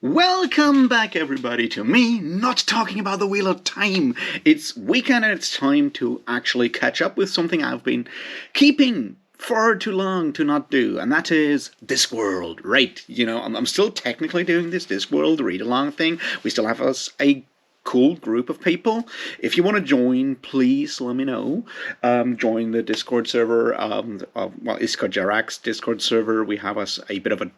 Welcome back, everybody, to me not talking about the Wheel of Time. It's weekend and it's time to actually catch up with something I've been keeping far too long to not do, and that is Discworld. Right, I'm still technically doing this Discworld read-along thing. We still have us a cool group of people. If you want to join, please let me know. Join the Discord server, Iska Jarak's Discord server. We have us a bit of a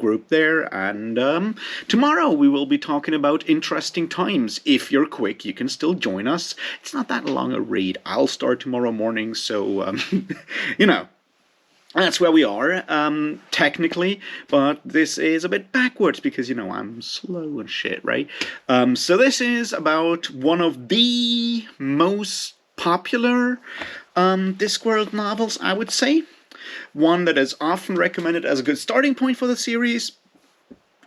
group there, and tomorrow we will be talking about interesting times. If you're quick, you can still join us. It's not that long a read. I'll start tomorrow morning, so that's where we are, technically, but this is a bit backwards because, I'm slow and shit, right? So this is about one of the most popular Discworld novels, I would say. One that is often recommended as a good starting point for the series,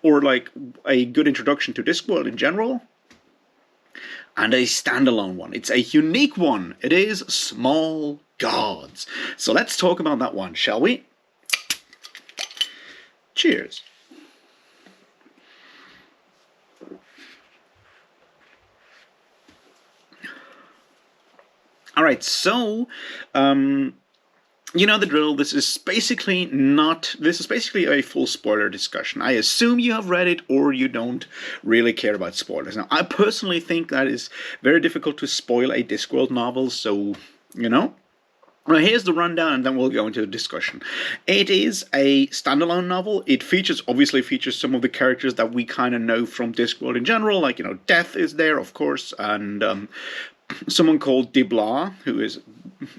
or like a good introduction to Discworld in general, and a standalone one. It's a unique one. It is Small Gods. So let's talk about that one, shall we? Cheers. Alright, so, you know the drill. This is basically a full spoiler discussion. I assume you have read it or you don't really care about spoilers. Now, I personally think that is very difficult to spoil a Discworld novel, so, Well, here's the rundown, and then we'll go into the discussion. It is a standalone novel. It obviously features some of the characters that we kind of know from Discworld in general, like, Death is there, of course, and someone called Dibla, who is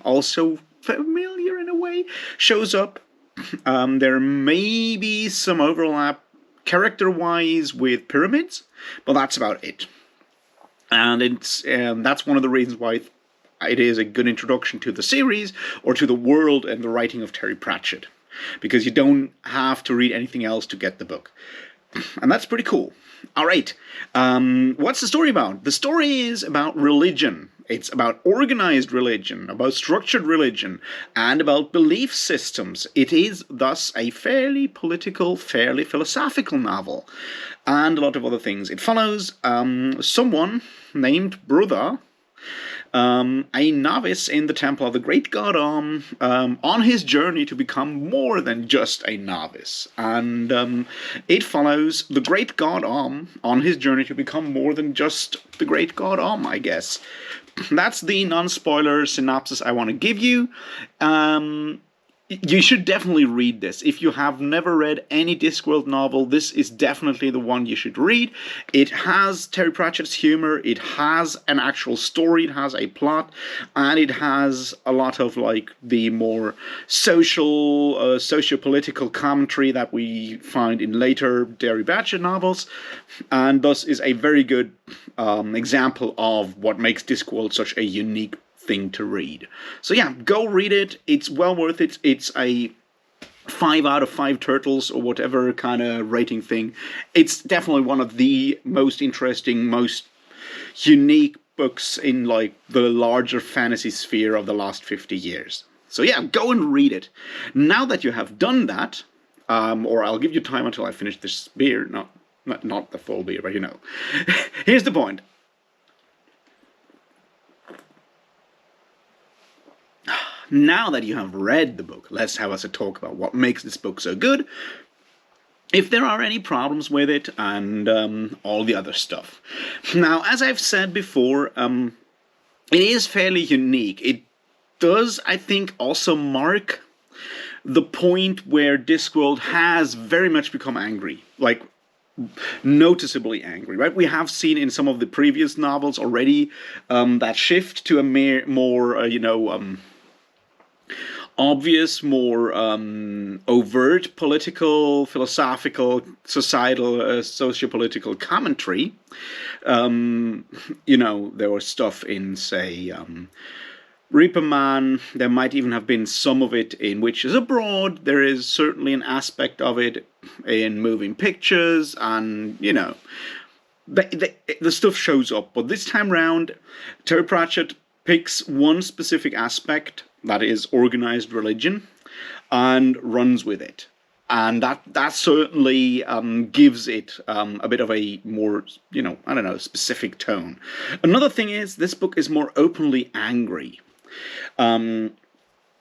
also familiar in a way, shows up. There may be some overlap character-wise with Pyramids, but that's about it. And that's one of the reasons why it is a good introduction to the series, or to the world and the writing of Terry Pratchett, because you don't have to read anything else to get the book. And that's pretty cool. Alright, what's the story about? The story is about religion. It's about organized religion, about structured religion, and about belief systems. It is thus a fairly political, fairly philosophical novel, and a lot of other things. It follows someone named Brother, a novice in the temple of the great god on his journey to become more than just a novice. And it follows the great god on his journey to become more than just the great god I guess. That's the non-spoiler synopsis I want to give you. You should definitely read this. If you have never read any Discworld novel, this is definitely the one you should read. It has Terry Pratchett's humor, it has an actual story, it has a plot, and it has a lot of the more socio-political commentary that we find in later Terry Pratchett novels, and thus is a very good example of what makes Discworld such a unique thing to read. So yeah, go read it. It's well worth it. It's a 5 out of 5 turtles or whatever kind of rating thing. It's definitely one of the most interesting, most unique books in the larger fantasy sphere of the last 50 years. So yeah, go and read it. Now that you have done that, or I'll give you time until I finish this beer, not the full beer, but here's the point. Now that you have read the book, let's have us a talk about what makes this book so good, if there are any problems with it, and all the other stuff. Now, as I've said before, it is fairly unique. It does, I think, also mark the point where Discworld has very much become angry, noticeably angry, right? We have seen in some of the previous novels already that shift to a more obvious, more overt political, philosophical, societal, socio-political commentary. There was stuff in, say, Reaper Man. There might even have been some of it in Witches Abroad. There is certainly an aspect of it in Moving Pictures, and, the stuff shows up. But this time round, Terry Pratchett picks one specific aspect, that is organized religion, and runs with it. and that certainly gives it a bit of a more, I don't know, specific tone. Another thing is this book is more openly angry. Um,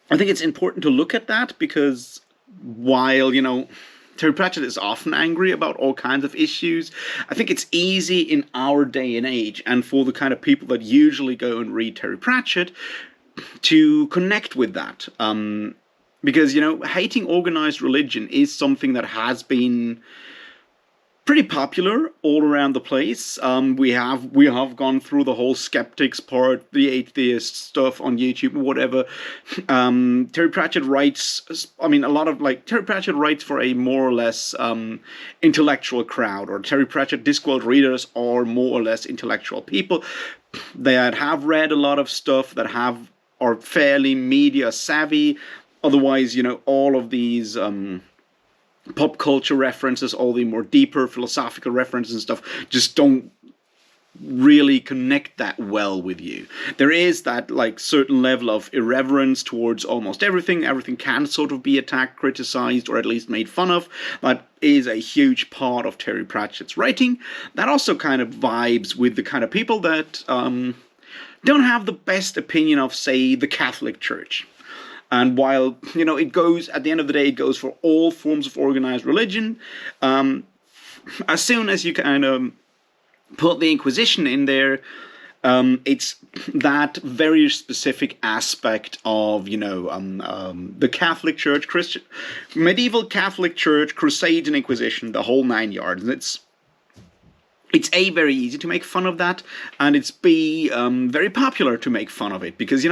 I think it's important to look at that because while, Terry Pratchett is often angry about all kinds of issues, I think it's easy in our day and age, and for the kind of people that usually go and read Terry Pratchett, to connect with that. Because, hating organized religion is something that has been pretty popular all around the place. We have gone through the whole skeptics part, the atheist stuff on YouTube, whatever. Terry Pratchett writes. I mean, a lot of Terry Pratchett writes for a more or less intellectual crowd, or Terry Pratchett Discworld readers are more or less intellectual people that have read a lot of stuff, that are fairly media savvy. Otherwise, all of these pop culture references, all the more deeper philosophical references and stuff, just don't really connect that well with you. There is that certain level of irreverence towards almost everything. Everything can sort of be attacked, criticized, or at least made fun of. That is a huge part of Terry Pratchett's writing. That also kind of vibes with the kind of people that don't have the best opinion of, say, the Catholic Church. And while, it goes, at the end of the day, it goes for all forms of organized religion, as soon as you kind of put the Inquisition in there, it's that very specific aspect of, the Catholic Church, medieval Catholic Church, Crusades and Inquisition, the whole 9 yards. And it's A, very easy to make fun of that, and it's B, very popular to make fun of it, because,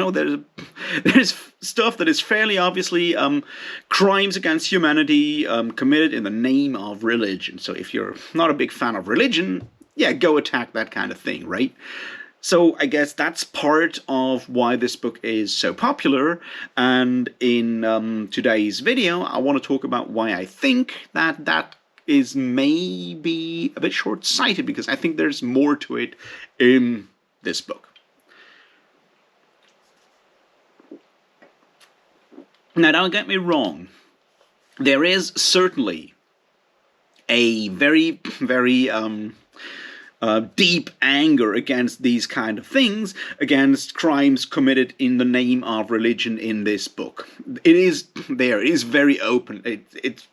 there's stuff that is fairly obviously crimes against humanity committed in the name of religion. So if you're not a big fan of religion, yeah, go attack that kind of thing, right? So I guess that's part of why this book is so popular, and in today's video, I want to talk about why I think that is maybe a bit short-sighted, because I think there's more to it in this book. Now, don't get me wrong. There is certainly a very, very deep anger against these kind of things, against crimes committed in the name of religion in this book. It is there. It is very open. It's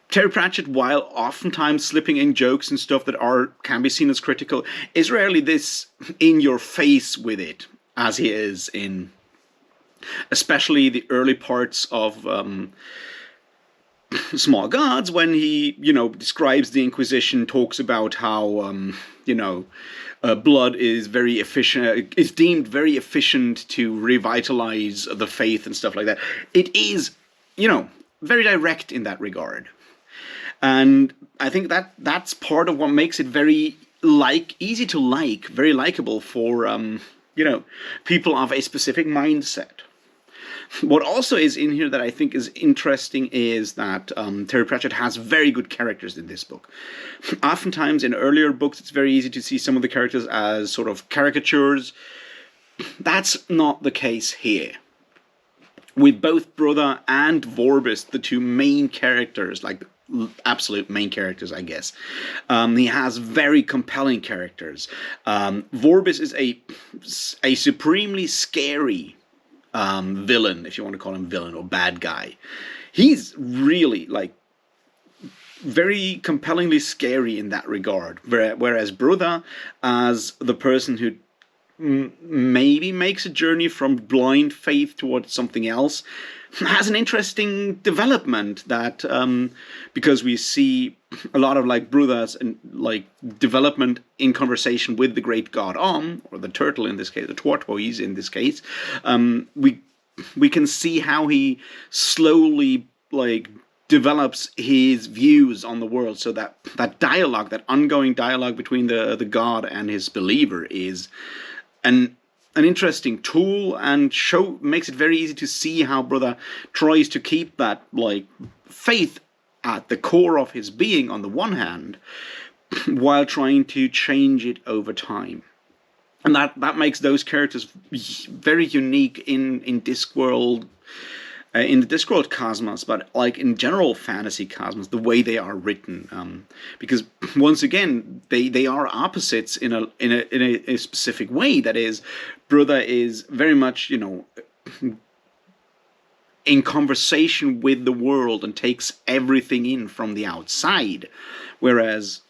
Terry Pratchett, while oftentimes slipping in jokes and stuff that can be seen as critical, is rarely this in your face with it, as he is in especially the early parts of Small Gods, when he, describes the Inquisition, talks about how, blood is very efficient, is deemed very efficient to revitalize the faith and stuff like that. It is, very direct in that regard. And I think that's part of what makes it very easy to very likable for people of a specific mindset. What also is in here that I think is interesting is that Terry Pratchett has very good characters in this book. Oftentimes in earlier books, it's very easy to see some of the characters as sort of caricatures. That's not the case here. With both Brother and Vorbis, the two main characters, absolute main characters, I guess. He has very compelling characters. Vorbis is a supremely scary villain, if you want to call him villain or bad guy. He's really very compellingly scary in that regard. Whereas Brother, as the person who maybe makes a journey from blind faith towards something else, has an interesting development that because we see a lot of Brother's and development in conversation with the great god or the turtle in this case, the tortoise in this case, we can see how he slowly develops his views on the world, so that dialogue, that ongoing dialogue between the god and his believer is an interesting tool, and makes it very easy to see how Brother tries to keep that faith at the core of his being on the one hand, while trying to change it over time. And that makes those characters very unique in Discworld. in the Discworld cosmos, but like in general fantasy cosmos, the way they are written, because once again they are opposites in a specific way. That is, Brother is very much in conversation with the world and takes everything in from the outside, whereas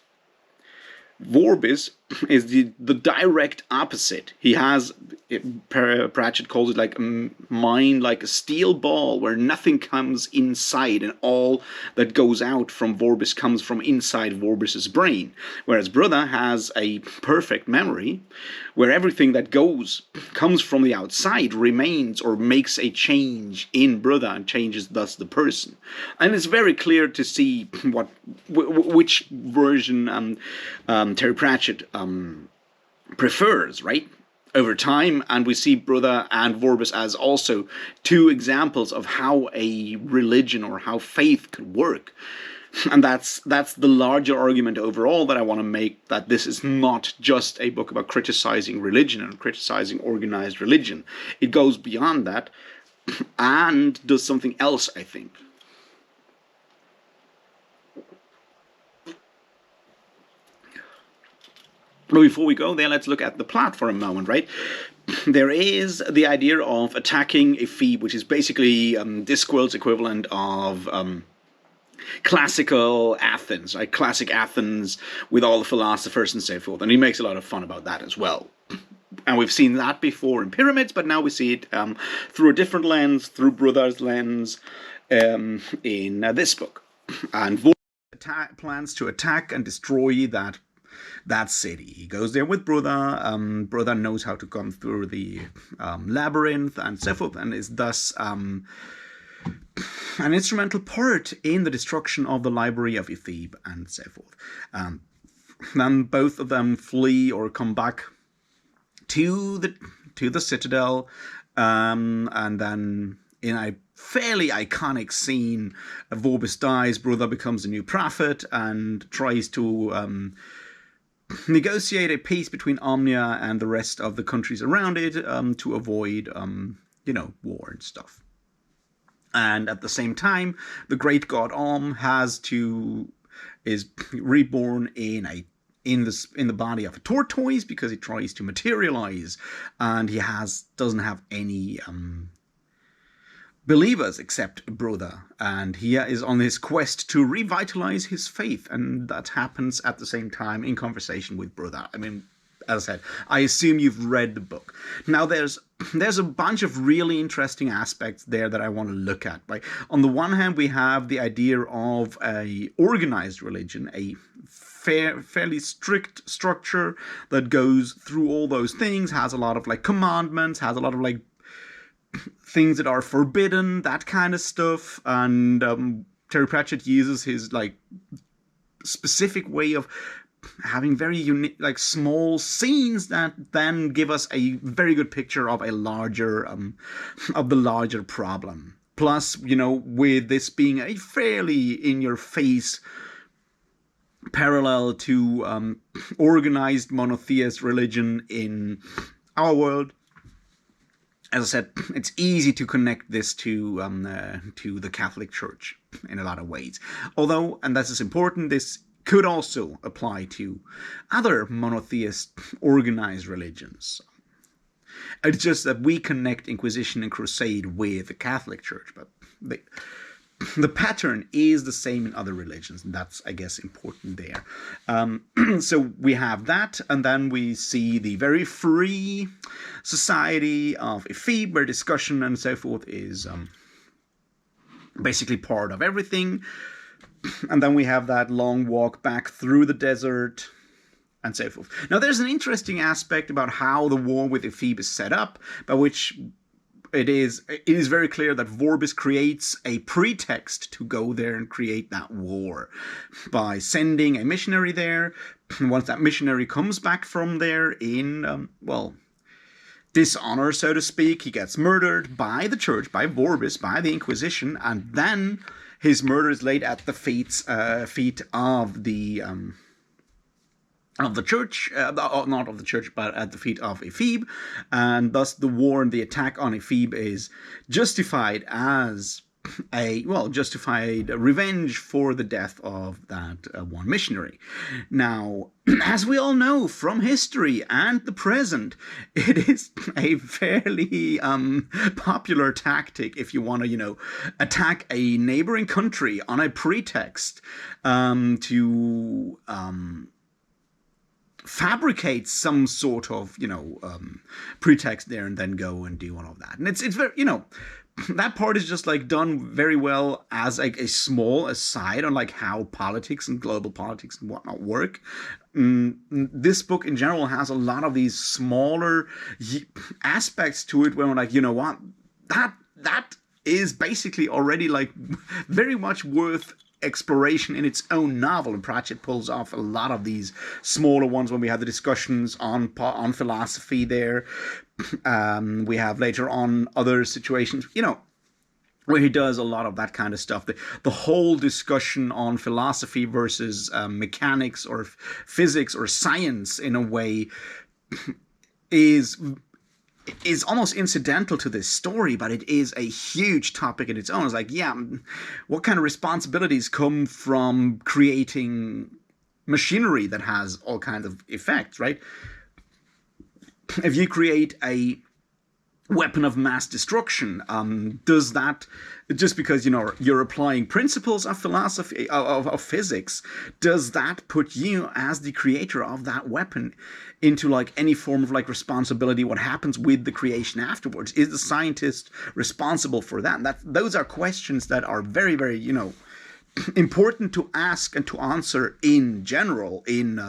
Vorbis is the direct opposite. He has, Pratchett calls it like a mind like a steel ball where nothing comes inside and all that goes out from Vorbis comes from inside Vorbis's brain. Whereas Brother has a perfect memory where everything that comes from the outside remains or makes a change in Brother and changes thus the person. And it's very clear to see which version Terry Pratchett prefers, right? Over time, and we see Brother and Vorbis as also two examples of how a religion or how faith could work. And that's the larger argument overall that I want to make, that this is not just a book about criticizing religion and criticizing organized religion. It goes beyond that and does something else, I think. But before we go there, let's look at the plot for a moment, right? There is the idea of attacking a Phoebe, which is basically Discworld's equivalent of classical Athens, right? Classic Athens with all the philosophers and so forth. And he makes a lot of fun about that as well. And we've seen that before in Pyramids, but now we see it through a different lens, through Brother's lens, in this book. And Vorbis plans to attack and destroy that city. He goes there with Brother. Brother knows how to come through the labyrinth and so forth, and is thus an instrumental part in the destruction of the library of Ethebe and so forth. Then both of them flee or come back to the citadel, and then in a fairly iconic scene, Vorbis dies. Brother becomes a new prophet and tries to negotiate a peace between Omnia and the rest of the countries around it, to avoid war and stuff. And at the same time, the great god is reborn in the body of a tortoise because he tries to materialize, and he doesn't have any believers except Brother, and he is on his quest to revitalize his faith, and that happens at the same time in conversation with Brother. I mean, as I said, I assume you've read the book. Now, there's a bunch of really interesting aspects there that I want to look at. Right? On the one hand, we have the idea of a organized religion, a fairly strict structure that goes through all those things, has a lot of like commandments, has a lot of like things that are forbidden, that kind of stuff. And Terry Pratchett uses his like specific way of having very unique, like small scenes that then give us a very good picture of the larger problem. Plus, with this being a fairly in-your-face parallel to organized monotheist religion in our world, as I said, it's easy to connect this to the Catholic Church in a lot of ways. Although, and this is important, this could also apply to other monotheist organized religions. It's just that we connect Inquisition and Crusade with the Catholic Church, but the pattern is the same in other religions, and that's, I guess, important there. So we have that, and then we see the very free society of Ethebe, where discussion and so forth is basically part of everything. And then we have that long walk back through the desert and so forth. Now, there's an interesting aspect about how the war with Ethebe is set up, by which it is very clear that Vorbis creates a pretext to go there and create that war by sending a missionary there. Once that missionary comes back from there in, dishonor, so to speak, he gets murdered by the church, by Vorbis, by the Inquisition, and then his murder is laid at the feet of the of the church, not of the church, but at the feet of Ephebe, and thus the war and the attack on Ephebe is justified as justified revenge for the death of that one missionary. Now, as we all know from history and the present, it is a fairly popular tactic if you want to, attack a neighboring country on a pretext to fabricate some sort of pretext there and then go and do all of that. And it's very, that part is just like done very well as like a small aside on like how politics and global politics and whatnot work. This book in general has a lot of these smaller aspects to it where we're like, you know what, that is basically already like very much worth exploration in its own novel, and Pratchett pulls off a lot of these smaller ones when we have the discussions on philosophy there. We have later on other situations, where he does a lot of that kind of stuff. The whole discussion on philosophy versus mechanics or physics or science in a way is almost incidental to this story, but it is a huge topic in its own. It's like, what kind of responsibilities come from creating machinery that has all kinds of effects, right? If you create a weapon of mass destruction, does that, just because you're applying principles of philosophy of physics, does that put you as the creator of that weapon into like any form of like responsibility? What happens with the creation afterwards? Is the scientist responsible for that? Those are questions that are very, very important to ask and to answer in general in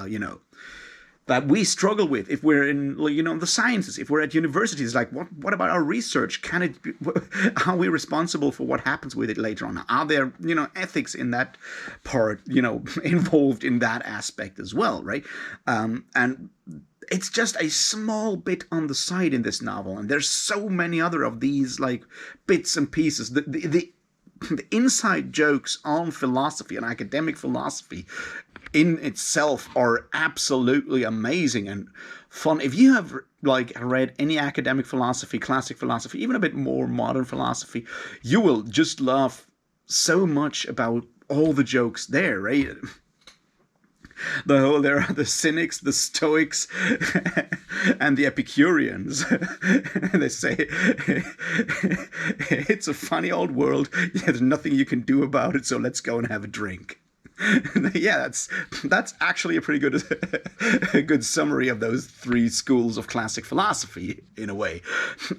that we struggle with if we're in the sciences, if we're at universities. Like, what about our research? Can it be, are we responsible for what happens with it later on? Are there ethics in that part involved in that aspect as well, right? And it's just a small bit on the side in this novel, and there's so many other of these like bits and pieces. The inside jokes on philosophy and academic philosophy in itself are absolutely amazing and fun. If you have like read any academic philosophy, classic philosophy, even a bit more modern philosophy, you will just laugh so much about all the jokes there, right? There are the cynics, the stoics, and the Epicureans. They say it's a funny old world. There's nothing you can do about it, so let's go and have a drink. Yeah, that's actually a pretty good summary of those three schools of classic philosophy in a way.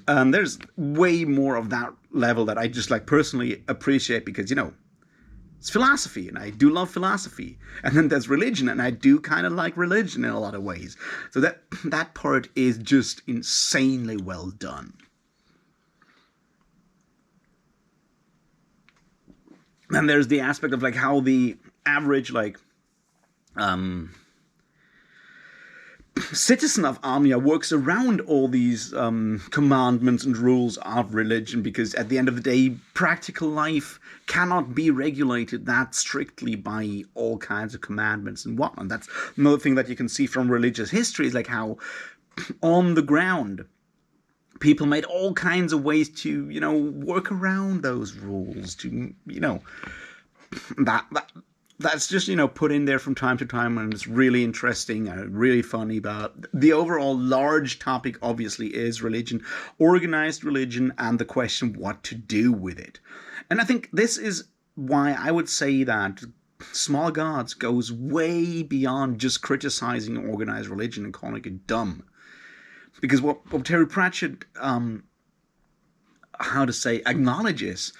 There's way more of that level that I just like personally appreciate because it's philosophy, and I do love philosophy. And then there's religion, and I do kind of like religion in a lot of ways. So that part is just insanely well done. And there's the aspect of like how the average citizen of Amia works around all these commandments and rules of religion, because at the end of the day, practical life cannot be regulated that strictly by all kinds of commandments and whatnot. That's another thing that you can see from religious history, is like how on the ground people made all kinds of ways to work around those rules, to that's just put in there from time to time, and it's really interesting and really funny. But the overall large topic obviously is religion, organized religion, and the question what to do with it. And I think this is why I would say that Small Gods goes way beyond just criticizing organized religion and calling it dumb. Because what Terry Pratchett acknowledges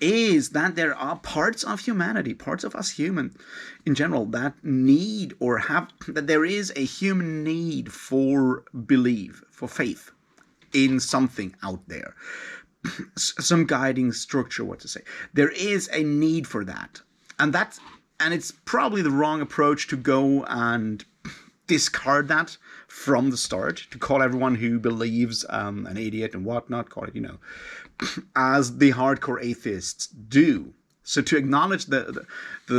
is that there are parts of humanity, parts of us human in general, that need that there is a human need for belief, for faith in something out there. Some guiding structure, what to say. There is a need for that. And it's probably the wrong approach to go and discard that from the start, to call everyone who believes an idiot and whatnot, call it, as the hardcore atheists do. So to acknowledge the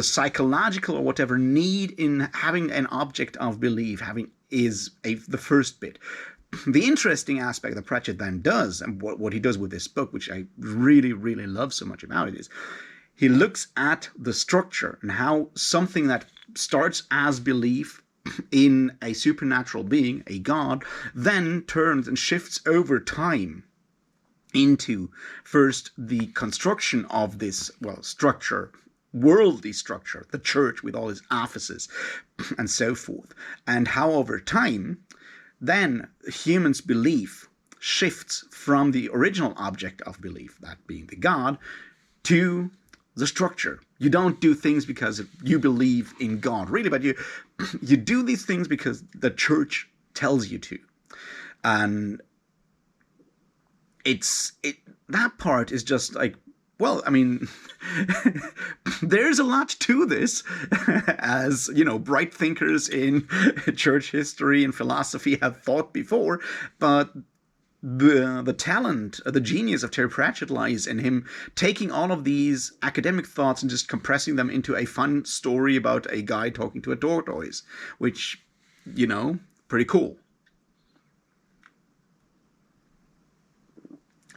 psychological or whatever need in having an object of belief, having is the first bit. The interesting aspect that Pratchett then does, and what he does with this book, which I really, really love so much about it, is he looks at the structure and how something that starts as belief in a supernatural being, a god, then turns and shifts over time into first the construction of this, well, structure, worldly structure, the church with all its offices and so forth, and how over time then humans' belief shifts from the original object of belief, that being the god, to the structure. You don't do things because you believe in God, really, but you do these things because the church tells you to. And that part is just like, well, I mean, there's a lot to this, as bright thinkers in church history and philosophy have thought before, but the talent, the genius of Terry Pratchett lies in him taking all of these academic thoughts and just compressing them into a fun story about a guy talking to a tortoise, which, pretty cool.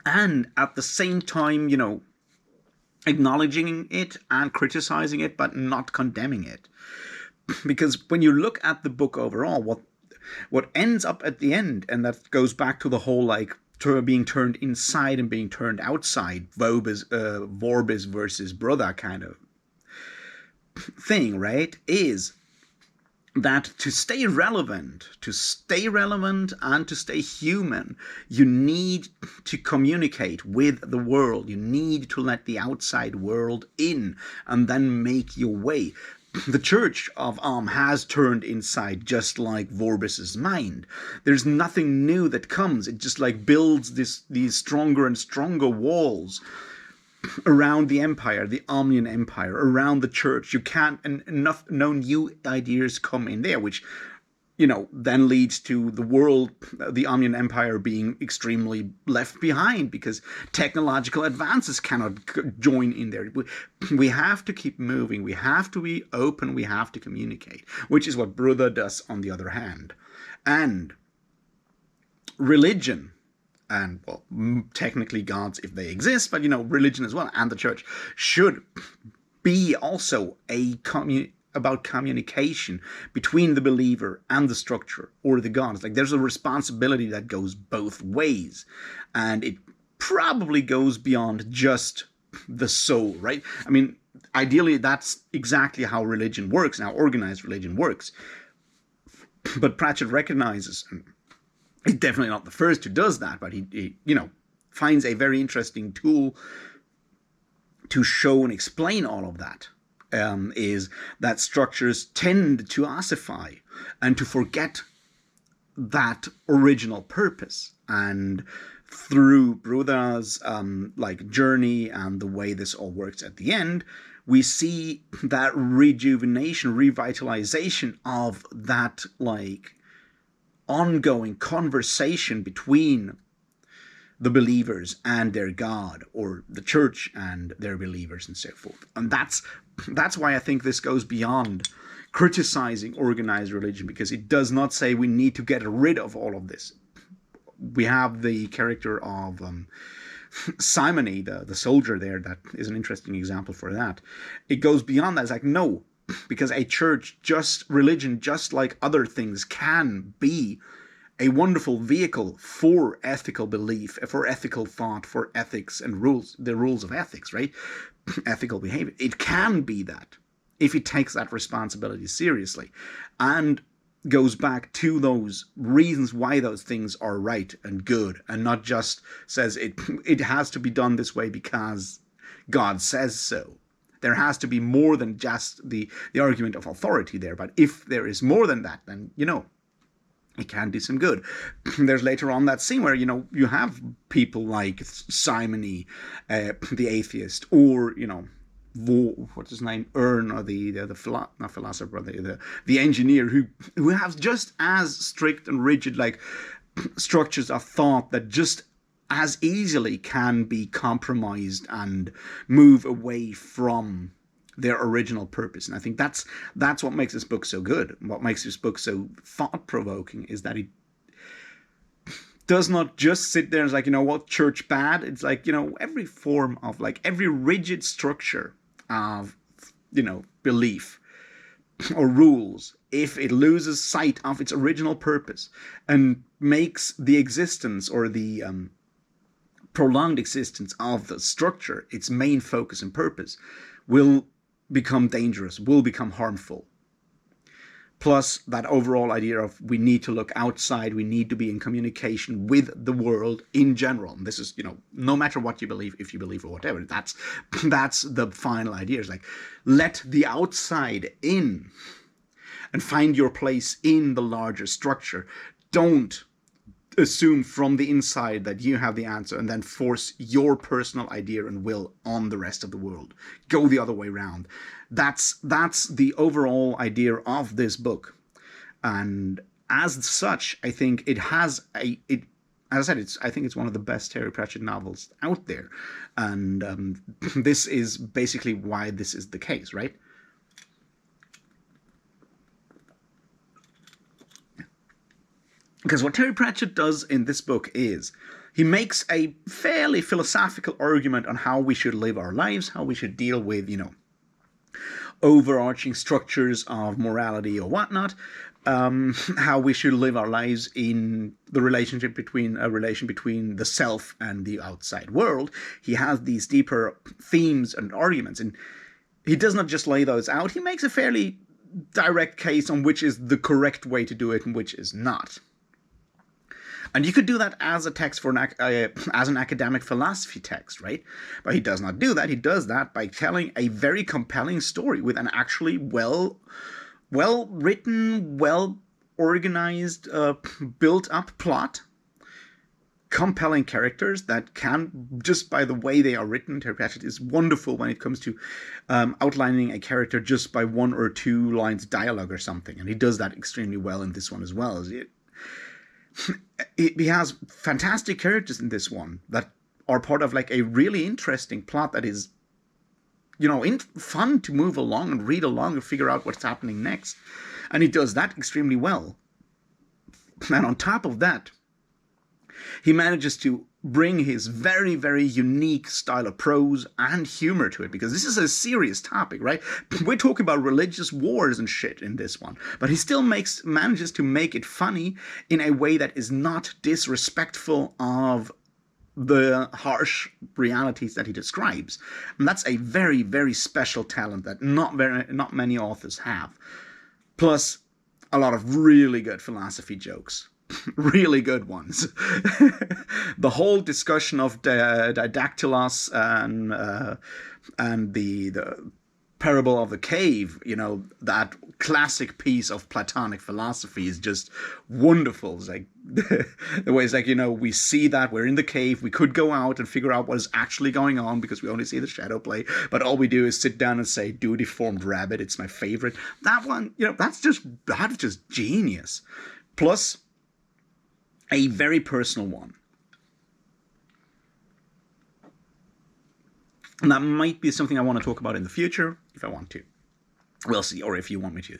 And at the same time, acknowledging it and criticizing it, but not condemning it. Because when you look at the book overall, what ends up at the end, and that goes back to the whole being turned inside and being turned outside, Vorbis versus brother kind of thing, right? Is that to stay relevant and to stay human, you need to communicate with the world. You need to let the outside world in and then make your way. The Church of has turned inside, just like Vorbis's mind. There's nothing new that comes. It just builds these stronger and stronger walls around the empire, the Omnian Empire, around the church. You can't, and no new ideas come in there, which, then leads to the world, the Omnian Empire being extremely left behind because technological advances cannot join in there. We have to keep moving. We have to be open. We have to communicate, which is what Brother does on the other hand. And religion, and, well, technically gods if they exist, but, religion as well, and the church should be also about communication between the believer and the structure or the gods. There's a responsibility that goes both ways, and it probably goes beyond just the soul, right? I mean, ideally, that's exactly how religion works and how organized religion works. But Pratchett recognizes, and he's definitely not the first who does that, but he finds a very interesting tool to show and explain all of that, is that structures tend to ossify and to forget that original purpose. And through Bruda's journey and the way this all works at the end, we see that rejuvenation, revitalization of that ongoing conversation between the believers and their God, or the church and their believers, and so forth. And that's why I think this goes beyond criticizing organized religion, because it does not say we need to get rid of all of this. We have the character of Simony, the soldier there, that is an interesting example for that. It goes beyond that. It's no, because a church, religion, just like other things, can be a wonderful vehicle for ethical belief, for ethical thought, for ethics and rules, the rules of ethics, right? Ethical behavior. It can be that if it takes that responsibility seriously and goes back to those reasons why those things are right and good, and not just says it has to be done this way because God says so. There has to be more than just the argument of authority there. But if there is more than that, then, it can do some good. There's later on that scene where, you have people like Simony, the atheist, or, what's his name, Ern, or not philosopher, the engineer, who has just as strict and rigid, structures of thought that just as easily can be compromised and move away from their original purpose. And I think that's what makes this book so good. What makes this book so thought-provoking is that it does not just sit there and is like, what, church bad? It's like, every form of, like, every rigid structure of, belief or rules, if it loses sight of its original purpose and makes the existence or the prolonged existence of the structure its main focus and purpose, will become dangerous, will become harmful. Plus, that overall idea of we need to look outside, we need to be in communication with the world in general. And this is, no matter what you believe, if you believe or whatever, that's the final idea. It's like, let the outside in and find your place in the larger structure. Don't assume from the inside that you have the answer and then force your personal idea and will on the rest of the world. Go the other way around. That's the overall idea of this book. And as such, I think it has as I said, I think it's one of the best Terry Pratchett novels out there. And this is basically why this is the case, right? Because what Terry Pratchett does in this book is he makes a fairly philosophical argument on how we should live our lives, how we should deal with, overarching structures of morality or whatnot, how we should live our lives in the relation between the self and the outside world. He has these deeper themes and arguments, and he does not just lay those out. He makes a fairly direct case on which is the correct way to do it and which is not. And you could do that as a text for as an academic philosophy text, right? But he does not do that. He does that by telling a very compelling story with an actually well written, well organized, built up plot, compelling characters that can, just by the way they are written, Terry Pratchett is wonderful when it comes to outlining a character just by one or two lines of dialogue or something, and he does that extremely well in this one as well. He has fantastic characters in this one that are part of like a really interesting plot that is, fun to move along and read along and figure out what's happening next. And he does that extremely well. And on top of that, he manages to bring his very, very unique style of prose and humor to it, because this is a serious topic, right? We're talking about religious wars and shit in this one, but he still manages to make it funny in a way that is not disrespectful of the harsh realities that he describes. And that's a very, very special talent that not many authors have. Plus, a lot of really good philosophy jokes. Really good ones. The whole discussion of Didactylos and the parable of the cave, that classic piece of Platonic philosophy is just wonderful. It's like the way it's like, we see that we're in the cave, we could go out and figure out what is actually going on because we only see the shadow play, but all we do is sit down and say, "Do deformed rabbit." It's my favorite. That one, that's just genius. Plus, a very personal one. And that might be something I want to talk about in the future, if I want to. We'll see, or if you want me to.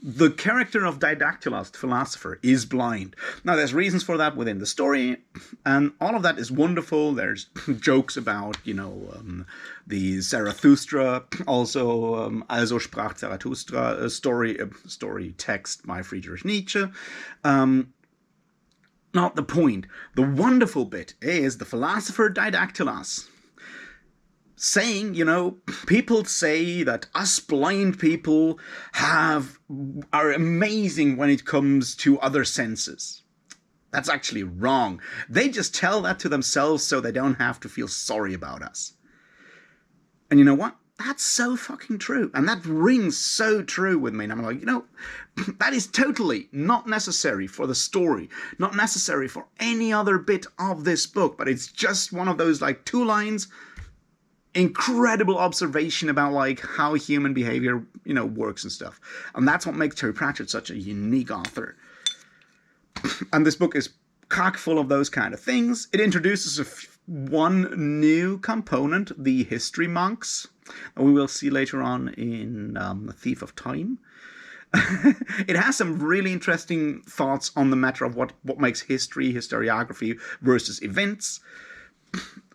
The character of Didactylos, the philosopher, is blind. Now, there's reasons for that within the story, and all of that is wonderful. There's jokes about, the Zarathustra, also Also sprach Zarathustra, story text by Friedrich Nietzsche. Not the point. The wonderful bit is the philosopher Didactylos saying, people say that us blind people are amazing when it comes to other senses. That's actually wrong. They just tell that to themselves so they don't have to feel sorry about us. And you know what? That's so fucking true. And that rings so true with me. And I'm like, that is totally not necessary for the story, not necessary for any other bit of this book, but it's just one of those like 2 lines, incredible observation about like how human behavior, works and stuff. And that's what makes Terry Pratchett such a unique author. And this book is chock full of those kind of things. It introduces one new component, the history monks, that we will see later on in The Thief of Time. It has some really interesting thoughts on the matter of what makes history, historiography versus events.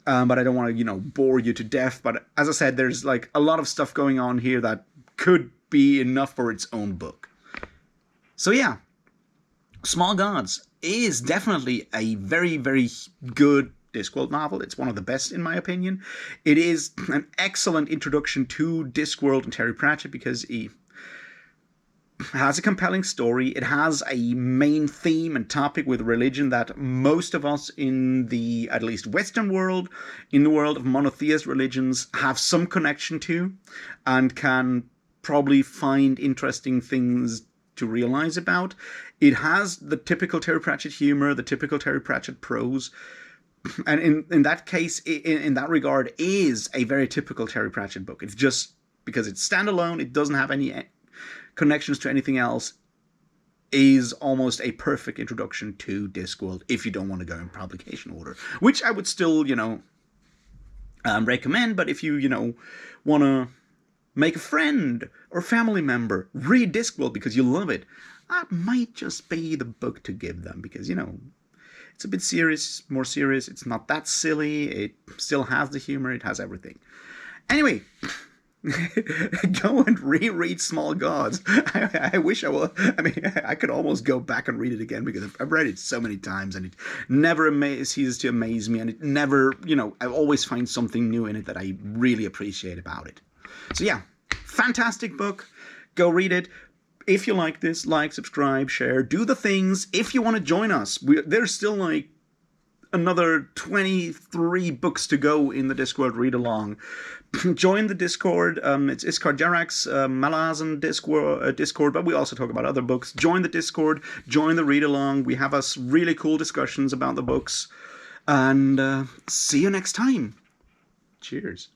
But I don't want to, bore you to death. But as I said, there's like a lot of stuff going on here that could be enough for its own book. So yeah, Small Gods is definitely a very, very good Discworld novel. It's one of the best in my opinion. It is an excellent introduction to Discworld and Terry Pratchett because he has a compelling story. It has a main theme and topic with religion that most of us in the, at least Western world, in the world of monotheist religions, have some connection to and can probably find interesting things to realize about. It has the typical Terry Pratchett humor, the typical Terry Pratchett prose, and in that case, in that regard, is a very typical Terry Pratchett book. It's just because it's standalone, it doesn't have any connections to anything else, is almost a perfect introduction to Discworld if you don't want to go in publication order, which I would still, recommend. But if you, want to make a friend or family member read Discworld because you love it, that might just be the book to give them because, it's a bit serious, more serious. It's not that silly. It still has the humor. It has everything. Anyway, go and reread Small Gods. I wish I would. I mean, I could almost go back and read it again because I've read it so many times and it never ceases to amaze me. And it never, I always find something new in it that I really appreciate about it. So yeah, fantastic book. Go read it. If you like this, like, subscribe, share, do the things. If you want to join us, there's still like another 23 books to go in the Discworld read-along. Join the Discord. It's Iskar Jarak's Malazan Discord, but we also talk about other books. Join the Discord. Join the read-along. We have us really cool discussions about the books. And see you next time. Cheers.